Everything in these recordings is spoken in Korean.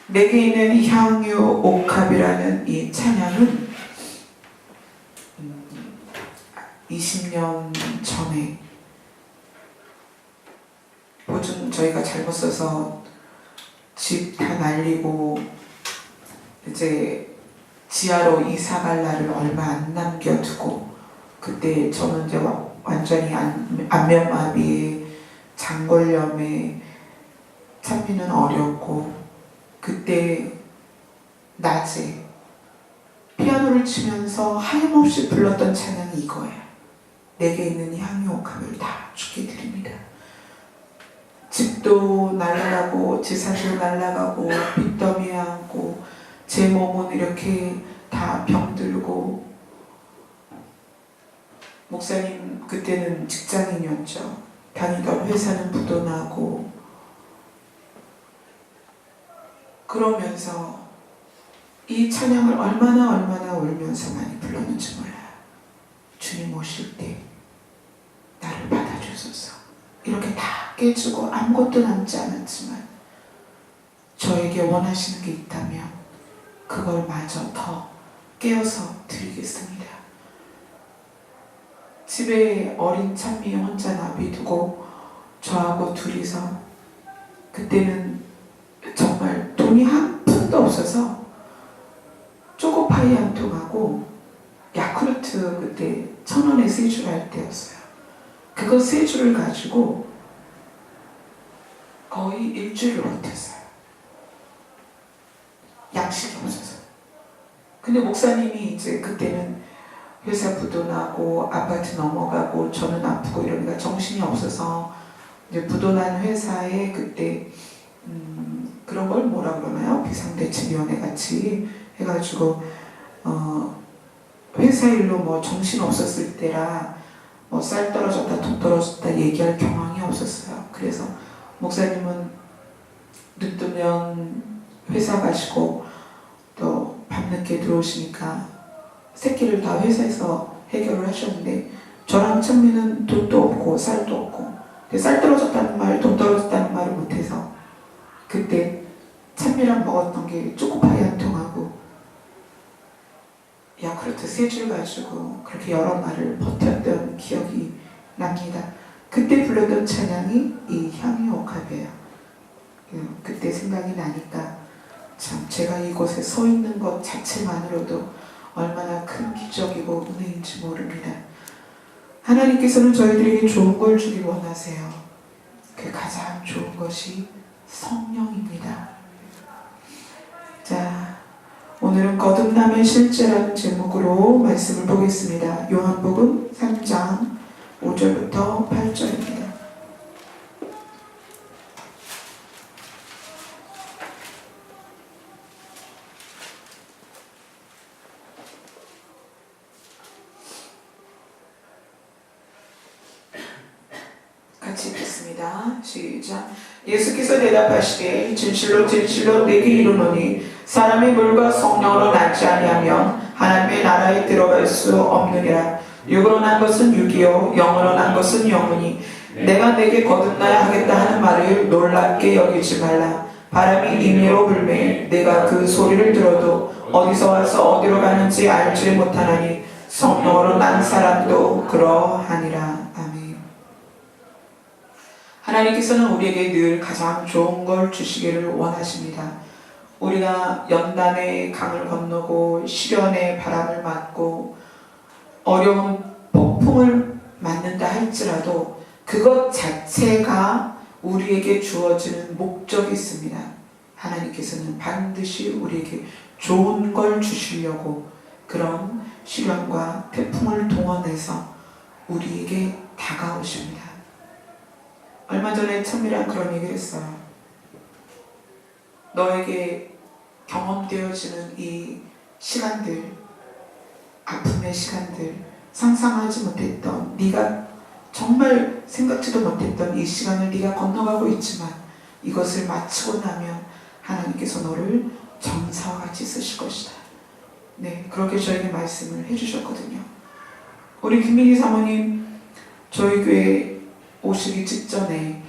내게 있는 향유 옥합이라는 이 찬양은 20년 전에 보증 저희가 잘못 써서 집 다 날리고 이제 지하로 이사 갈 날을 얼마 안 남겨두고, 그때 저는 이제 완전히 안면마비에 장골염에 찬미는 어렸고, 그때 낮에 피아노를 치면서 하염없이 불렀던 찬양이 이거예요. 내게 있는 향유 옥합을 다 주께 드립니다. 집도 날아가고 재산도 날아가고 빚더미에 앉고 제 몸은 이렇게 다 병들고, 목사님 그때는 직장인이었죠. 다니던 회사는 부도나고, 그러면서 이 찬양을 얼마나 울면서 많이 불렀는지 몰라요. 주님 오실 때 나를 받아주소서. 이렇게 다 깨지고 아무것도 남지 않았지만 저에게 원하시는 게 있다면 그걸 마저 더 깨어서 드리겠습니다. 집에 어린 찬미 혼자 놔두고 저하고 둘이서, 그때는 정말 돈이 한 푼도 없어서 초코파이 한 통하고 야쿠르트 그때 1,000원에 3줄 할 때였어요. 그거 3줄을 가지고 거의 일주일을 버텼어요. 양식이 없어서. 근데 목사님이 이제 그때는 회사 부도나고 아파트 넘어가고 저는 아프고 이러니까 정신이 없어서 이제 부도난 회사에 그때 그런 걸 뭐라 그러나요? 비상대책위원회 같이 해가지고 회사 일로 뭐 정신 없었을 때라 뭐 쌀 떨어졌다 돈 떨어졌다 얘기할 경황이 없었어요. 그래서 목사님은 늦으면 회사 가시고 또 밤늦게 들어오시니까 새끼를 다 회사에서 해결을 하셨는데, 저랑 찬미는 돈도 없고 쌀도 없고, 쌀 떨어졌다는 말, 돈 떨어졌다는 말을 못해서 그때 찬미랑 먹었던 게 초코파이 한 통하고 야쿠르트 3줄 가지고 그렇게 여러 날을 버텼던 기억이 납니다. 그때 불렀던 찬양이 이 향유 옥합이에요. 그때 생각이 나니까 참 제가 이곳에 서 있는 것 자체만으로도 얼마나 큰 기적이고 은혜인지 모릅니다. 하나님께서는 저희들에게 좋은 걸 주길 원하세요. 그 가장 좋은 것이 성령입니다. 자, 오늘은 거듭남의 실제라는 제목으로 말씀을 보겠습니다. 요한복음 3장 5절부터 8절입니다. 같이 읽겠습니다. 시작. 예수께서 대답하시되 진실로 진실로 내게 이르노니 사람이 물과 성령으로 낳지 아니하면 하나님의 나라에 들어갈 수 없느니라. 육으로 난 것은 육이요 영으로 난 것은 영이니 내가 내게 거듭나야 하겠다 하는 말을 놀랍게 여기지 말라. 바람이 임의로 불매 내가 그 소리를 들어도 어디서 와서 어디로 가는지 알지 못하나니 성령으로 난 사람도 그러하니라. 아멘. 하나님께서는 우리에게 늘 가장 좋은 걸 주시기를 원하십니다. 우리가 연단의 강을 건너고 시련의 바람을 맞고 어려운 폭풍을 맞는다 할지라도 그것 자체가 우리에게 주어지는 목적이 있습니다. 하나님께서는 반드시 우리에게 좋은 걸 주시려고 그런 시련과 태풍을 동원해서 우리에게 다가오십니다. 얼마 전에 찬미랑 그런 얘기를 했어요. 너에게 경험되어지는 이 시간들, 아픔의 시간들, 상상하지 못했던, 네가 정말 생각지도 못했던 이 시간을 네가 건너가고 있지만 이것을 마치고 나면 하나님께서 너를 전사와 같이 쓰실 것이다. 네, 그렇게 저에게 말씀을 해주셨거든요. 우리 김민희 사모님 저희 교회 오시기 직전에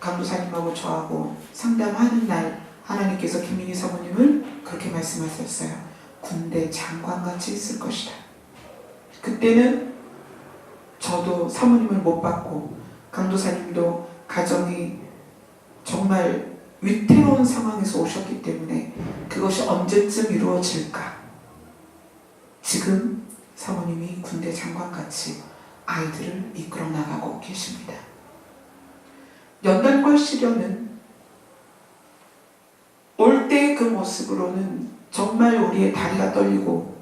강도사님하고 저하고 상담하는 날 하나님께서 김민희 사모님을 그렇게 말씀하셨어요. 군대 장관같이 있을 것이다. 그때는 저도 사모님을 못 받고 강도사님도 가정이 정말 위태로운 상황에서 오셨기 때문에 그것이 언제쯤 이루어질까? 지금 사모님이 군대 장관같이 아이들을 이끌어 나가고 계십니다. 연단과 시련은 올 때의 그 모습으로는 정말 우리의 다리가 떨리고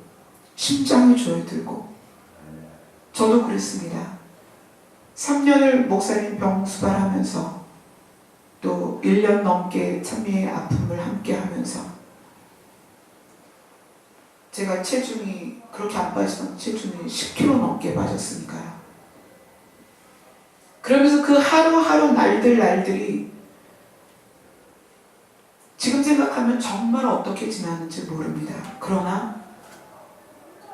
심장이 조여들고, 저도 그랬습니다. 3년을 목사님 병 수발하면서 또 1년 넘게 찬미의 아픔을 함께 하면서 제가 체중이 그렇게 안 빠지던 체중이 10kg 넘게 빠졌으니까요. 그러면서 그 하루하루 날들이 지금 생각하면 정말 어떻게 지났는지 모릅니다. 그러나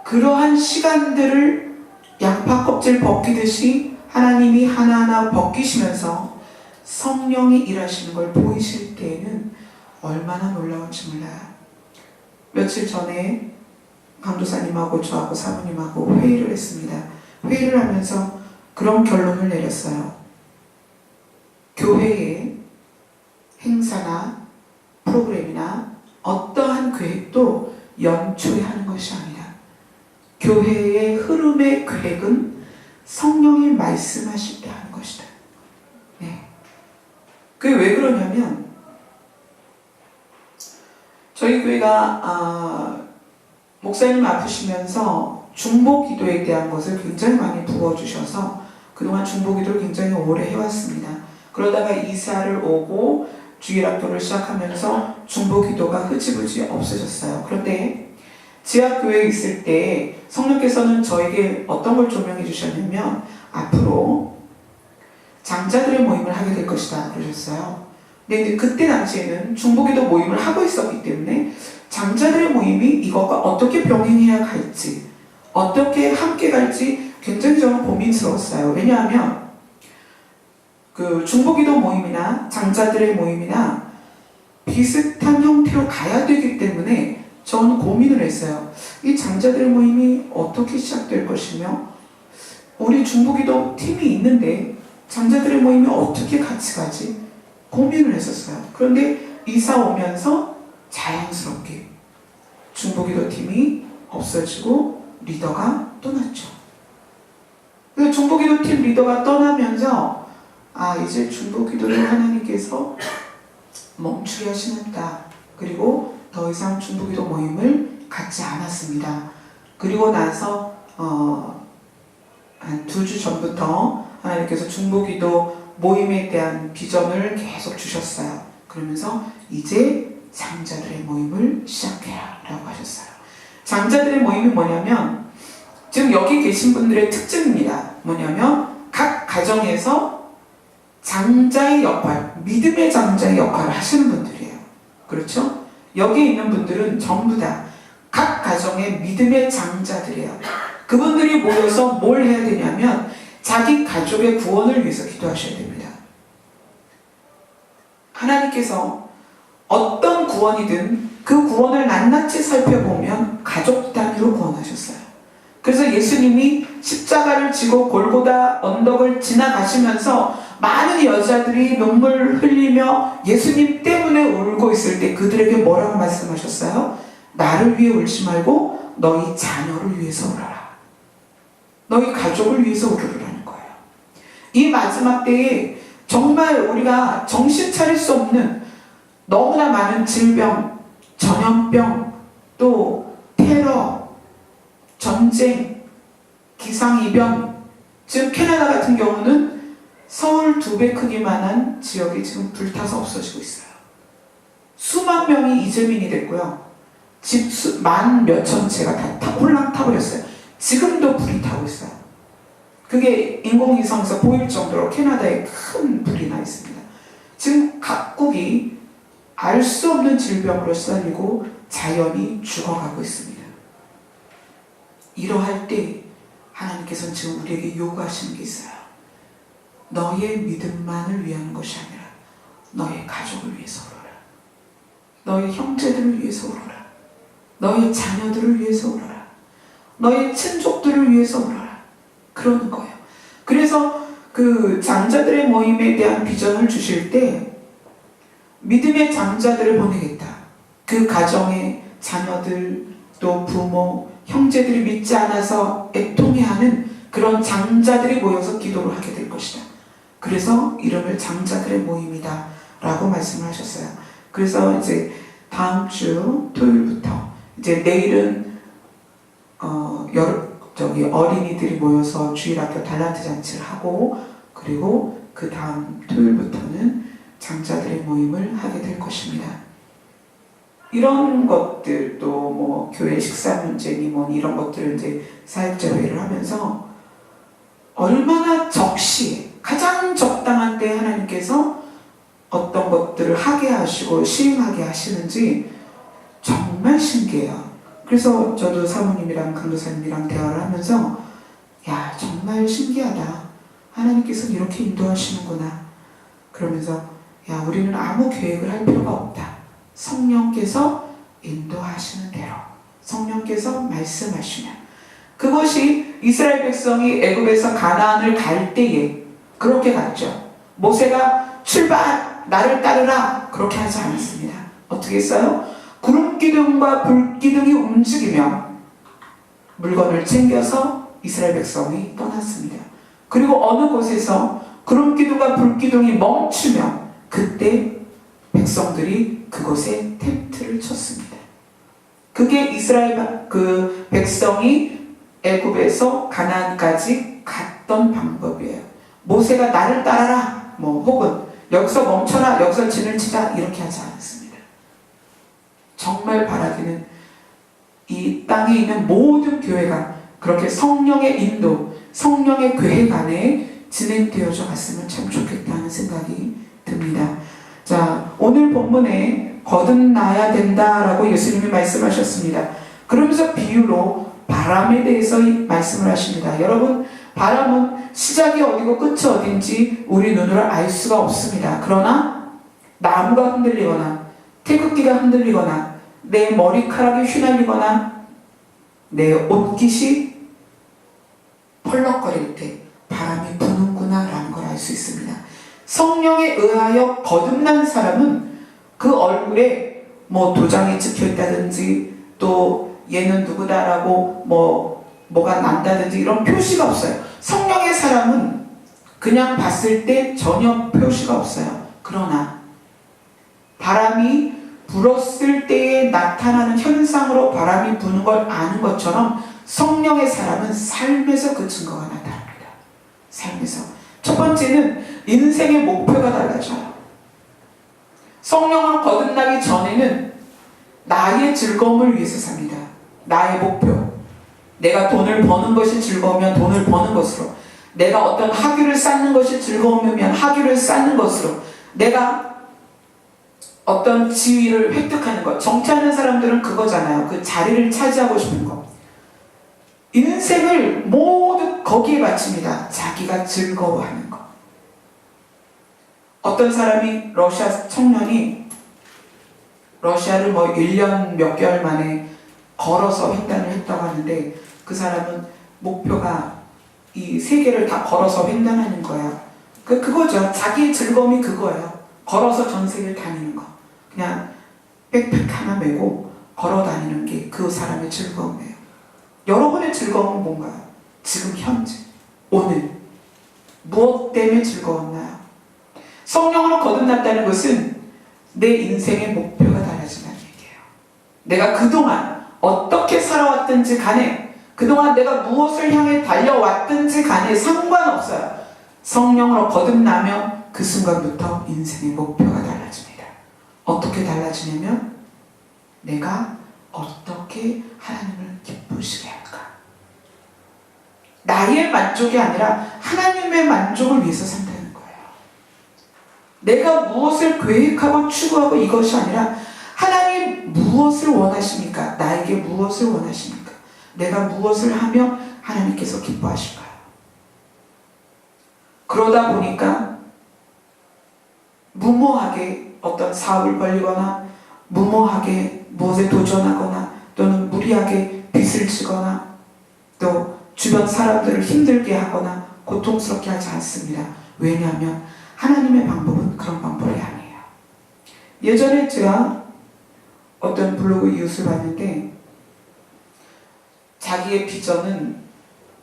그러한 시간들을 양파 껍질 벗기듯이 하나님이 하나하나 벗기시면서 성령이 일하시는 걸 보이실 때에는 얼마나 놀라운지 몰라요. 며칠 전에 강도사님하고 저하고 사모님하고 회의를 했습니다. 회의를 하면서 그런 결론을 내렸어요. 교회의 행사나 프로그램이나 어떠한 계획도 연초에 하는 것이 아니라 교회의 흐름의 계획은 성령이 말씀하실 때 하는 것이다. 네. 그게 왜 그러냐면 저희 교회가 목사님 아프시면서 중보기도에 대한 것을 굉장히 많이 부어주셔서 그동안 중보기도를 굉장히 오래 해왔습니다. 그러다가 이사를 오고 주일학교를 시작하면서 중보기도가 흐지부지 없어졌어요. 그런데 지하교회에 있을 때 성령께서는 저에게 어떤 걸 조명해 주셨냐면 앞으로 장자들의 모임을 하게 될 것이다 그러셨어요. 근데 그때 당시에는 중보기도 모임을 하고 있었기 때문에 장자들의 모임이 이것과 어떻게 병행해야 갈지, 어떻게 함께 갈지 굉장히 저는 고민스러웠어요. 왜냐하면 그 중보기도 모임이나 장자들의 모임이나 비슷한 형태로 가야 되기 때문에 저는 고민을 했어요. 이 장자들의 모임이 어떻게 시작될 것이며 우리 중보기도 팀이 있는데 장자들의 모임이 어떻게 같이 가지? 고민을 했었어요. 그런데 이사 오면서 자연스럽게 중보기도 팀이 없어지고 리더가 떠났죠. 중보기도 팀 리더가 떠나면서 이제 중보기도를 하나님께서 멈추게 하시는다. 그리고 더 이상 중보기도 모임을 갖지 않았습니다. 그리고 나서 한 2주 전부터 하나님께서 중보기도 모임에 대한 비전을 계속 주셨어요. 그러면서 이제 장자들의 모임을 시작해라 라고 하셨어요. 장자들의 모임이 뭐냐면 지금 여기 계신 분들의 특징입니다. 뭐냐면 각 가정에서 장자의 역할, 믿음의 장자의 역할을 하시는 분들이에요. 그렇죠? 여기 있는 분들은 전부 다 각 가정의 믿음의 장자들이에요. 그분들이 모여서 뭘 해야 되냐면 자기 가족의 구원을 위해서 기도하셔야 됩니다. 하나님께서 어떤 구원이든 그 구원을 낱낱이 살펴보면 가족 단위로 구원하셨어요. 그래서 예수님이 십자가를 지고 골고다 언덕을 지나가시면서 많은 여자들이 눈물 흘리며 예수님 때문에 울고 있을 때 그들에게 뭐라고 말씀하셨어요? 나를 위해 울지 말고 너희 자녀를 위해서 울어라. 너희 가족을 위해서 울으라는 거예요. 이 마지막 때에 정말 우리가 정신 차릴 수 없는 너무나 많은 질병, 전염병, 또 테러, 전쟁, 기상이변, 지금 캐나다 같은 경우는 서울 2배 크기만한 지역이 지금 불타서 없어지고 있어요. 수만 명이 이재민이 됐고요. 집 만 몇천 채가 다 홀랑 타버렸어요. 지금도 불이 타고 있어요. 그게 인공위성에서 보일 정도로 캐나다에 큰 불이 나 있습니다. 지금 각국이 알 수 없는 질병으로 시달리고 자연이 죽어가고 있습니다. 이러할 때 하나님께서는 지금 우리에게 요구하시는 게 있어요. 너의 믿음만을 위한 것이 아니라 너의 가족을 위해서 울어라. 너희 형제들을 위해서 울어라. 너희 자녀들을 위해서 울어라. 너희 친족들을 위해서 울어라. 그러는 거예요. 그래서 그 장자들의 모임에 대한 비전을 주실 때 믿음의 장자들을 보내겠다. 그 가정의 자녀들 또 부모 형제들이 믿지 않아서 애통해하는 그런 장자들이 모여서 기도를 하게 될 것이다. 그래서 이름을 장자들의 모임이다 라고 말씀을 하셨어요. 그래서 이제 다음 주 토요일부터 이제 내일은 어린이들이 모여서 주일학교 달란트 잔치를 하고 그리고 그 다음 토요일부터는 장자들의 모임을 하게 될 것입니다. 이런 것들도 뭐 교회 식사 문제니 뭐니 이런 것들을 이제 사역자회의를 하면서 얼마나 적시에 가장 적당한 때 하나님께서 어떤 것들을 하게 하시고 시행하게 하시는지 정말 신기해요. 그래서 저도 사모님이랑 강도사님이랑 대화를 하면서 야 정말 신기하다. 하나님께서 이렇게 인도하시는구나. 그러면서 야 우리는 아무 계획을 할 필요가 없다. 성령께서 인도하시는 대로 성령께서 말씀하시면 그것이 이스라엘 백성이 애굽에서 가나안을 갈 때에 그렇게 갔죠. 모세가 출발 나를 따르라 그렇게 하지 않았습니다. 어떻게 했어요? 구름기둥과 불기둥이 움직이며 물건을 챙겨서 이스라엘 백성이 떠났습니다. 그리고 어느 곳에서 구름기둥과 불기둥이 멈추며 그때 백성들이 그곳에 텐트를 쳤습니다. 그게 이스라엘 그 백성이 애굽에서 가나안까지 갔던 방법이에요. 모세가 나를 따라라 뭐 혹은 여기서 멈춰라 여기서 진을 치자 이렇게 하지 않았습니다. 정말 바라기는 이 땅에 있는 모든 교회가 그렇게 성령의 인도 성령의 계획 안에 진행되어져 갔으면 참 좋겠다는 생각이 듭니다. 자, 오늘 본문에 거듭나야 된다라고 예수님이 말씀하셨습니다. 그러면서 비유로 바람에 대해서 말씀을 하십니다. 여러분 바람은 시작이 어디고 끝이 어딘지 우리 눈으로 알 수가 없습니다. 그러나 나무가 흔들리거나 태극기가 흔들리거나 내 머리카락이 휘날리거나 내 옷깃이 펄럭거릴 때 바람이 부는구나 라는 걸 알 수 있습니다. 성령에 의하여 거듭난 사람은 그 얼굴에 뭐 도장이 찍혀 있다든지 또 얘는 누구다라고 뭐가 난다든지 이런 표시가 없어요. 성령의 사람은 그냥 봤을 때 전혀 표시가 없어요. 그러나 바람이 불었을 때에 나타나는 현상으로 바람이 부는 걸 아는 것처럼 성령의 사람은 삶에서 그 증거가 나타납니다. 삶에서. 첫 번째는 인생의 목표가 달라져요. 성령으로 거듭나기 전에는 나의 즐거움을 위해서 삽니다. 나의 목표. 내가 돈을 버는 것이 즐거우면 돈을 버는 것으로, 내가 어떤 학위를 쌓는 것이 즐거우면 학위를 쌓는 것으로, 내가 어떤 지위를 획득하는 것. 정치하는 사람들은 그거잖아요. 그 자리를 차지하고 싶은 것. 인생을 모두 거기에 바칩니다. 자기가 즐거워하는 것. 어떤 사람이 러시아 청년이 러시아를 1년 몇 개월 만에 걸어서 횡단을 했다고 하는데 그 사람은 목표가 이 세계를 다 걸어서 횡단하는 거야. 그거죠. 자기의 즐거움이 그거예요. 걸어서 전 세계를 다니는 거. 그냥 백팩 하나 메고 걸어 다니는 게 그 사람의 즐거움이에요. 여러분의 즐거움은 뭔가요? 지금 현재, 오늘 무엇 때문에 즐거웠나요? 성령으로 거듭났다는 것은 내 인생의 목표가 달라진다는 얘기예요. 내가 그동안 어떻게 살아왔든지 간에, 그동안 내가 무엇을 향해 달려왔든지 간에 상관없어요. 성령으로 거듭나면 그 순간부터 인생의 목표가 달라집니다. 어떻게 달라지냐면 내가 어떻게 하나님을 기쁘시게 할까? 나의 만족이 아니라 하나님의 만족을 위해서 산다는 거예요. 내가 무엇을 계획하고 추구하고 이것이 아니라 하나님 무엇을 원하십니까? 나에게 무엇을 원하십니까? 내가 무엇을 하면 하나님께서 기뻐하실까요? 그러다 보니까 무모하게 어떤 사업을 벌리거나 무모하게 무엇에 도전하거나 또는 무리하게 빚을 지거나 또 주변 사람들을 힘들게 하거나 고통스럽게 하지 않습니다. 왜냐하면 하나님의 방법은 그런 방법이 아니에요. 예전에 제가 어떤 블로그 이웃을 봤는데 자기의 비전은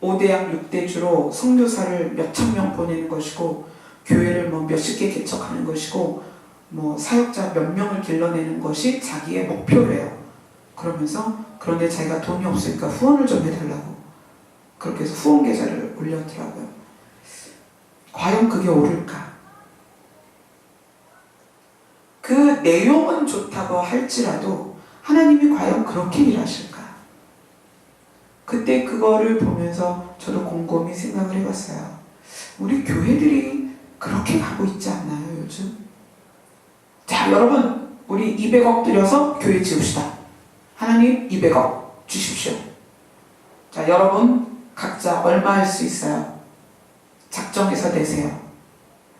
5대양 6대주로 선교사를 몇천 명 보내는 것이고 교회를 뭐 몇십 개 개척하는 것이고 뭐 사역자 몇 명을 길러내는 것이 자기의 목표래요. 그러면서 그런데 자기가 돈이 없으니까 후원을 좀 해달라고 그렇게 해서 후원 계좌를 올렸더라고요. 과연 그게 옳을까? 그 내용은 좋다고 할지라도 하나님이 과연 그렇게 일하실까? 그때 그거를 보면서 저도 곰곰이 생각을 해봤어요. 우리 교회들이 그렇게 가고 있지 않나요, 요즘? 자, 여러분, 우리 200억 들여서 교회 지읍시다. 하나님 200억 주십시오. 자, 여러분 각자 얼마 할 수 있어요? 작정해서 내세요.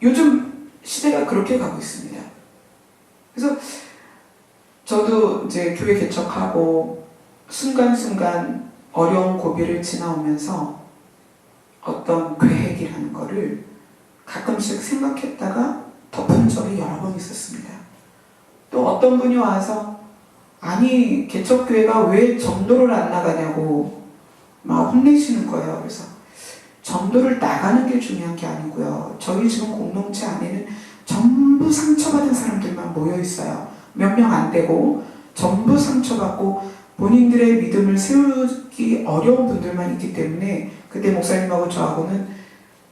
요즘 시대가 그렇게 가고 있습니다. 그래서 저도 이제 교회 개척하고 순간순간 어려운 고비를 지나오면서 어떤 계획이라는 거를 가끔씩 생각했다가 덮은 적이 여러 번 있었습니다. 또 어떤 분이 와서 아니 개척교회가 왜 전도를 안 나가냐고 막 혼내시는 거예요. 그래서 전도를 나가는 게 중요한 게 아니고요. 저희 지금 공동체 안에는 전부 상처받은 사람들만 모여 있어요. 몇 명 안 되고 전부 상처받고 본인들의 믿음을 세우기 어려운 분들만 있기 때문에 그때 목사님하고 저하고는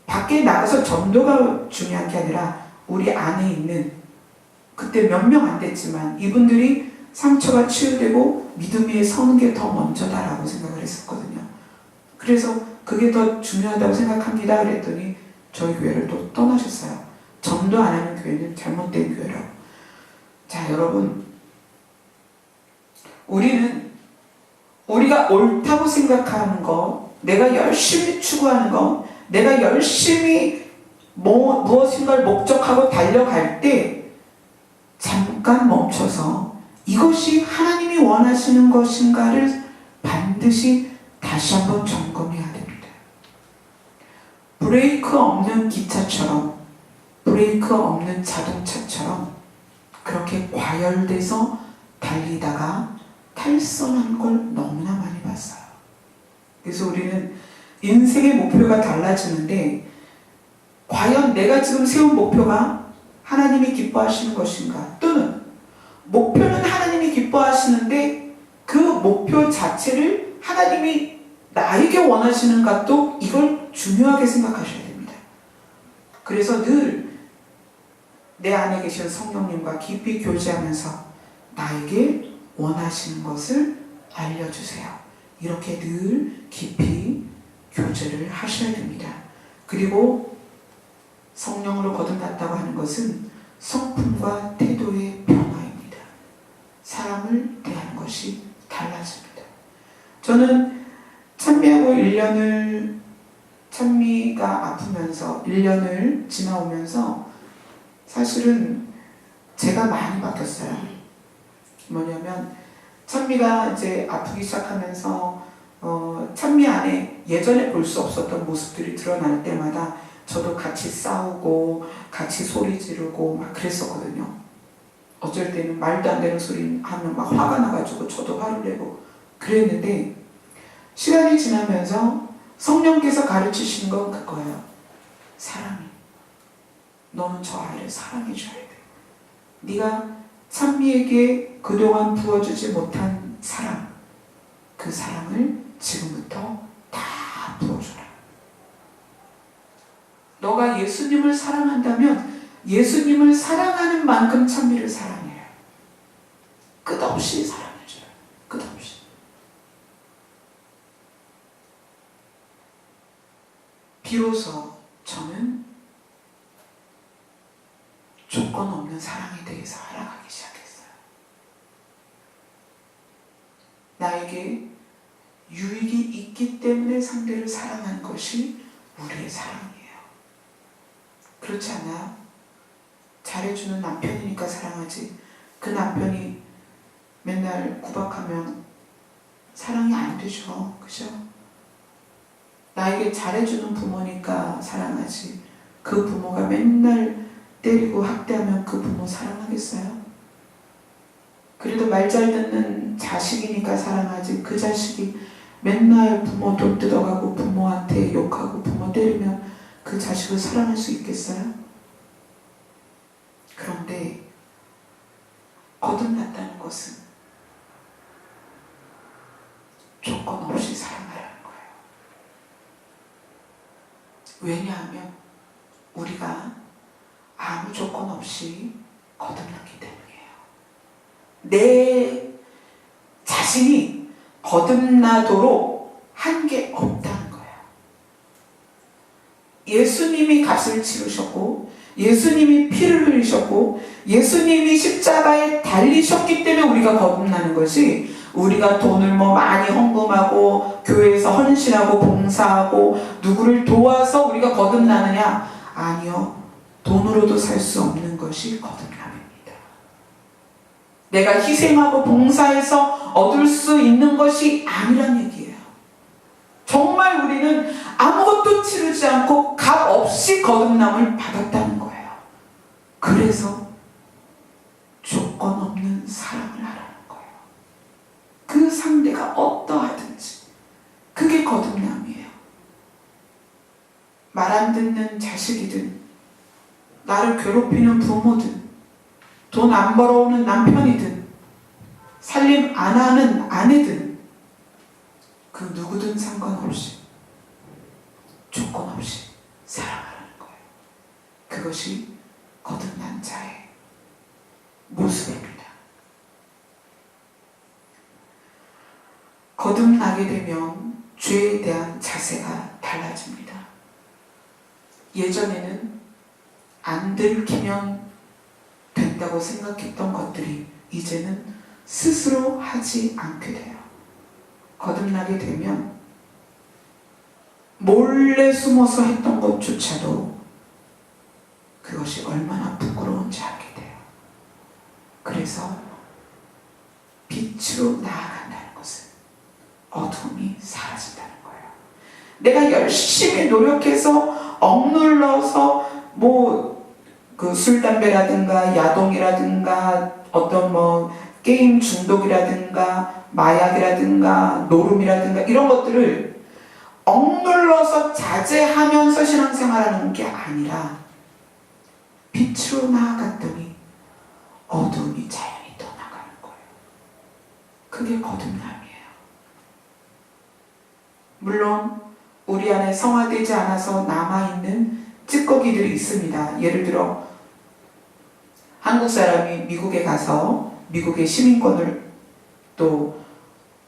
밖에 나가서 전도가 중요한 게 아니라 우리 안에 있는 그때 몇 명 안 됐지만 이분들이 상처가 치유되고 믿음 위에 서는 게 더 먼저다라고 생각을 했었거든요. 그래서 그게 더 중요하다고 생각합니다. 그랬더니 저희 교회를 또 떠나셨어요. 전도 안 하는 교회는 잘못된 교회라고. 자, 여러분, 우리가 옳다고 생각하는 거, 내가 열심히 추구하는 거, 내가 열심히 무엇인가를 목적하고 달려갈 때 잠깐 멈춰서 이것이 하나님이 원하시는 것인가를 반드시 다시 한번 점검해야 됩니다. 브레이크 없는 기차처럼, 브레이크 없는 자동차처럼 그렇게 과열돼서 달리다가 탈선한 걸 너무나 많이 봤어요. 그래서 우리는 인생의 목표가 달라지는데 과연 내가 지금 세운 목표가 하나님이 기뻐하시는 것인가? 또는 목표는 하나님이 기뻐하시는데 그 목표 자체를 하나님이 나에게 원하시는가? 또 이걸 중요하게 생각하셔야 됩니다. 그래서 늘 내 안에 계신 성령님과 깊이 교제하면서 나에게 원하시는 것을 알려주세요. 이렇게 늘 깊이 교제를 하셔야 됩니다. 그리고 성령으로 거듭났다고 하는 것은 성품과 태도의 변화입니다. 사람을 대하는 것이 달라집니다. 저는 찬미하고 1년을 찬미가 아프면서 1년을 지나오면서 사실은 제가 많이 바뀌었어요. 뭐냐면 찬미가 이제 아프기 시작하면서 찬미 안에 예전에 볼 수 없었던 모습들이 드러날 때마다 저도 같이 싸우고 같이 소리 지르고 막 그랬었거든요. 어쩔 때는 말도 안 되는 소리 하면 막 화가 나가지고 저도 화를 내고 그랬는데 시간이 지나면서 성령께서 가르치시는 건 그거예요. 사랑해. 너는 저 아이를 사랑해줘야 돼. 네가 찬미에게 그동안 부어주지 못한 사랑, 그 사랑을 지금부터 다 부어줘라. 너가 예수님을 사랑한다면 예수님을 사랑하는 만큼 찬미를 사랑해요. 끝없이 사랑해줘요. 끝없이. 비로소 저는 조건 없는 사랑에 대해서 알아가기 시작했어요. 나에게 유익이 있기 때문에 상대를 사랑하는 것이 우리의 사랑이에요. 그렇지 않아요? 잘해주는 남편이니까 사랑하지. 그 남편이 맨날 구박하면 사랑이 안 되죠. 그죠? 나에게 잘해주는 부모니까 사랑하지. 그 부모가 맨날 때리고 학대하면 그 부모 사랑하겠어요? 그래도 말 잘 듣는 자식이니까 사랑하지. 그 자식이 맨날 부모 돈 뜯어가고 부모한테 욕하고 부모 때리면 그 자식을 사랑할 수 있겠어요? 그런데 거듭났다는 것은 조건 없이 사랑하라는 거예요. 왜냐하면 우리가 아무 조건 없이 거듭났기 때문이에요. 내 자신이 거듭나도록 한 게 없다는 거예요. 예수님이 값을 치르셨고 예수님이 피를 흘리셨고 예수님이 십자가에 달리셨기 때문에 우리가 거듭나는 것이, 우리가 돈을 많이 헌금하고 교회에서 헌신하고 봉사하고 누구를 도와서 우리가 거듭나느냐? 아니요. 돈으로도 살 수 없는 것이 거듭남입니다. 내가 희생하고 봉사해서 얻을 수 있는 것이 아니란 얘기예요. 정말 우리는 아무것도 치르지 않고 값 없이 거듭남을 받았다는 거예요. 그래서 조건 없는 사랑을 하라는 거예요. 그 상대가 어떠하든지 그게 거듭남이에요. 말 안 듣는 자식이든 나를 괴롭히는 부모든 돈 안 벌어오는 남편이든 살림 안 하는 아내든 그 누구든 상관없이 조건 없이 사랑하라는 거예요. 그것이 거듭난 자의 모습입니다. 거듭나게 되면 죄에 대한 자세가 달라집니다. 예전에는 안 들키면 된다고 생각했던 것들이 이제는 스스로 하지 않게 돼요. 거듭나게 되면 몰래 숨어서 했던 것조차도 그것이 얼마나 부끄러운지 알게 돼요. 그래서 빛으로 나아간다는 것은 어둠이 사라진다는 거예요. 내가 열심히 노력해서 억눌러서 그 술, 담배라든가 야동이라든가 어떤 게임 중독이라든가 마약이라든가 노름이라든가 이런 것들을 억눌러서 자제하면서 신앙생활하는 게 아니라 빛으로 나아갔더니 어둠이 자연히 떠나가는 거예요. 그게 거듭남이에요. 물론 우리 안에 성화되지 않아서 남아있는 찌꺼기들이 있습니다. 예를 들어 한국 사람이 미국에 가서 미국의 시민권을 또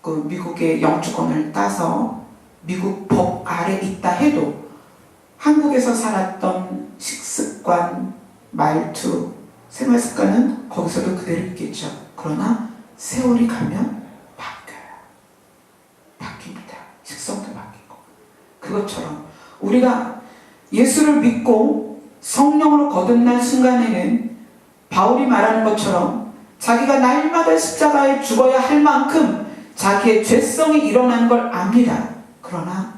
그 미국의 영주권을 따서 미국 법 아래 있다 해도 한국에서 살았던 식습관, 말투, 생활 습관은 거기서도 그대로 있겠죠. 그러나 세월이 가면 바뀌어요. 바뀝니다. 식성도 바뀌고. 그것처럼 우리가 예수를 믿고 성령으로 거듭난 순간에는 바울이 말하는 것처럼 자기가 날마다 십자가에 죽어야 할 만큼 자기의 죄성이 일어나는 걸 압니다. 그러나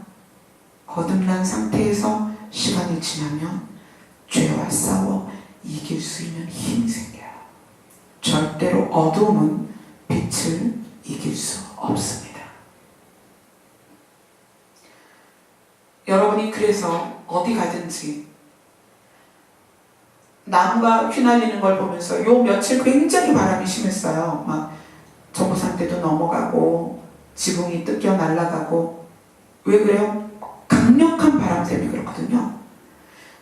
거듭난 상태에서 시간이 지나면 죄와 싸워 이길 수 있는 힘이 생겨요. 절대로 어둠은 빛을 이길 수 없습니다. 여러분이 그래서 어디 가든지 나무가 휘날리는 걸 보면서 요 며칠 굉장히 바람이 심했어요. 막 정부산대도 넘어가고 지붕이 뜯겨 날아가고. 왜 그래요? 강력한 바람 때문에 그렇거든요.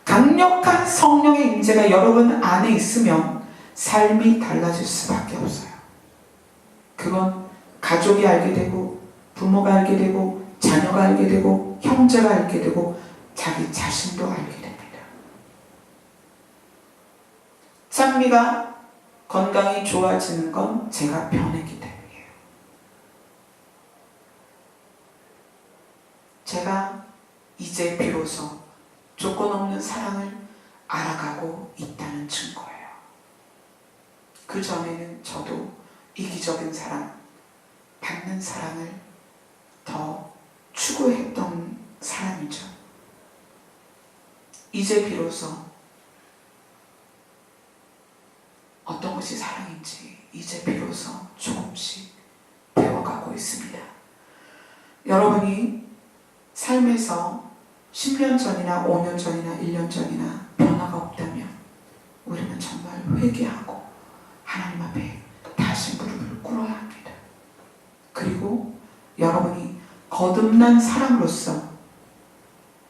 강력한 성령의 임재가 여러분 안에 있으면 삶이 달라질 수밖에 없어요. 그건 가족이 알게 되고 부모가 알게 되고 자녀가 알게 되고 형제가 알게 되고 자기 자신도 알게 됩니다. 찬미가 건강이 좋아지는 건 제가 변했기 때문이에요. 제가 이제 비로소 조건 없는 사랑을 알아가고 있다는 증거예요. 그 전에는 저도 이기적인 사랑, 받는 사랑을 더 추구했던 사람이죠. 이제 비로소 어떤 것이 사랑인지 이제 비로소 조금씩 배워가고 있습니다. 여러분이 삶에서 10년 전이나 5년 전이나 1년 전이나 변화가 없다면 우리는 정말 회개하고 하나님 앞에 다시 무릎을 꿇어야 합니다. 그리고 여러분이 거듭난 사람으로서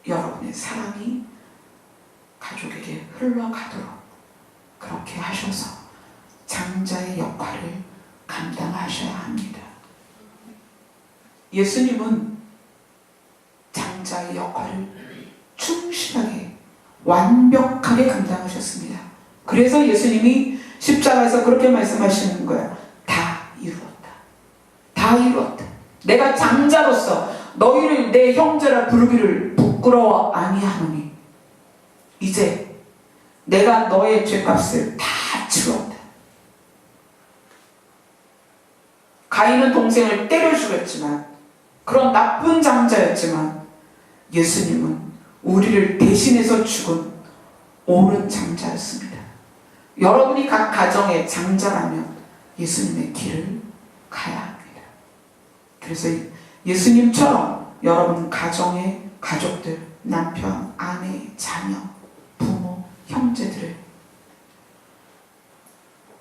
여러분의 사랑이 가족에게 흘러가도록 그렇게 하셔서 장자의 역할을 감당하셔야 합니다. 예수님은 장자의 역할을 충실하게 완벽하게 감당하셨습니다. 그래서 예수님이 십자가에서 그렇게 말씀하시는 거예요. 다 이루었다. 다 이루었다. 내가 장자로서 너희를 내 형제라 부르기를 부끄러워 아니하노니 이제 내가 너의 죄값을 다 치렀다. 가인은 동생을 때려 죽였지만 그런 나쁜 장자였지만 예수님은 우리를 대신해서 죽은 옳은 장자였습니다. 여러분이 각 가정의 장자라면 예수님의 길을 가야 합니다. 그래서 예수님처럼 여러분 가정의 가족들, 남편, 아내, 자녀, 부모, 형제들을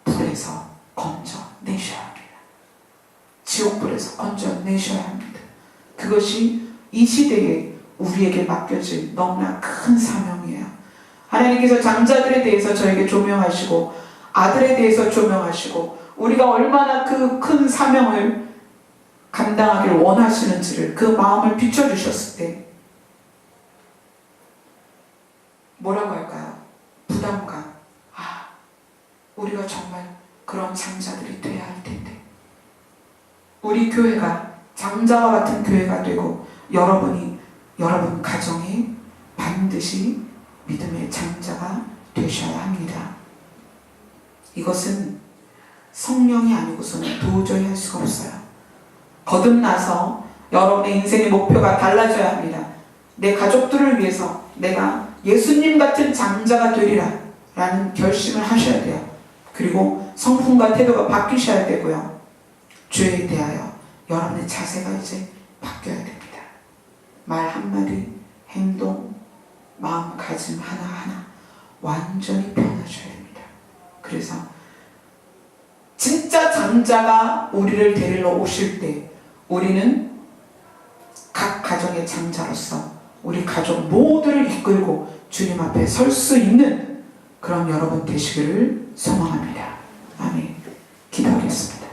불에서 건져내셔야 합니다. 지옥불에서 건져내셔야 합니다. 그것이 이 시대에 우리에게 맡겨질 너무나 큰 사명이에요. 하나님께서 장자들에 대해서 저에게 조명하시고 아들에 대해서 조명하시고 우리가 얼마나 그 큰 사명을 감당하기를 원하시는지를 그 마음을 비춰주셨을 때 뭐라고 할까요? 부담감. 우리가 정말 그런 장자들이 돼야 할 텐데 우리 교회가 장자와 같은 교회가 되고 여러분 가정에 반드시 믿음의 장자가 되셔야 합니다. 이것은 성령이 아니고서는 도저히 할 수가 없어요. 거듭나서 여러분의 인생의 목표가 달라져야 합니다. 내 가족들을 위해서 내가 예수님 같은 장자가 되리라 라는 결심을 하셔야 돼요. 그리고 성품과 태도가 바뀌셔야 되고요. 죄에 대하여 여러분의 자세가 이제 바뀌어야 됩니다. 말 한마디, 행동, 마음가짐 하나하나 완전히 변하셔야 됩니다. 그래서 진짜 장자가 우리를 데리러 오실 때 우리는 각 가정의 장자로서 우리 가족 모두를 이끌고 주님 앞에 설 수 있는 그런 여러분 되시기를 소망합니다. 아멘. 기도하겠습니다.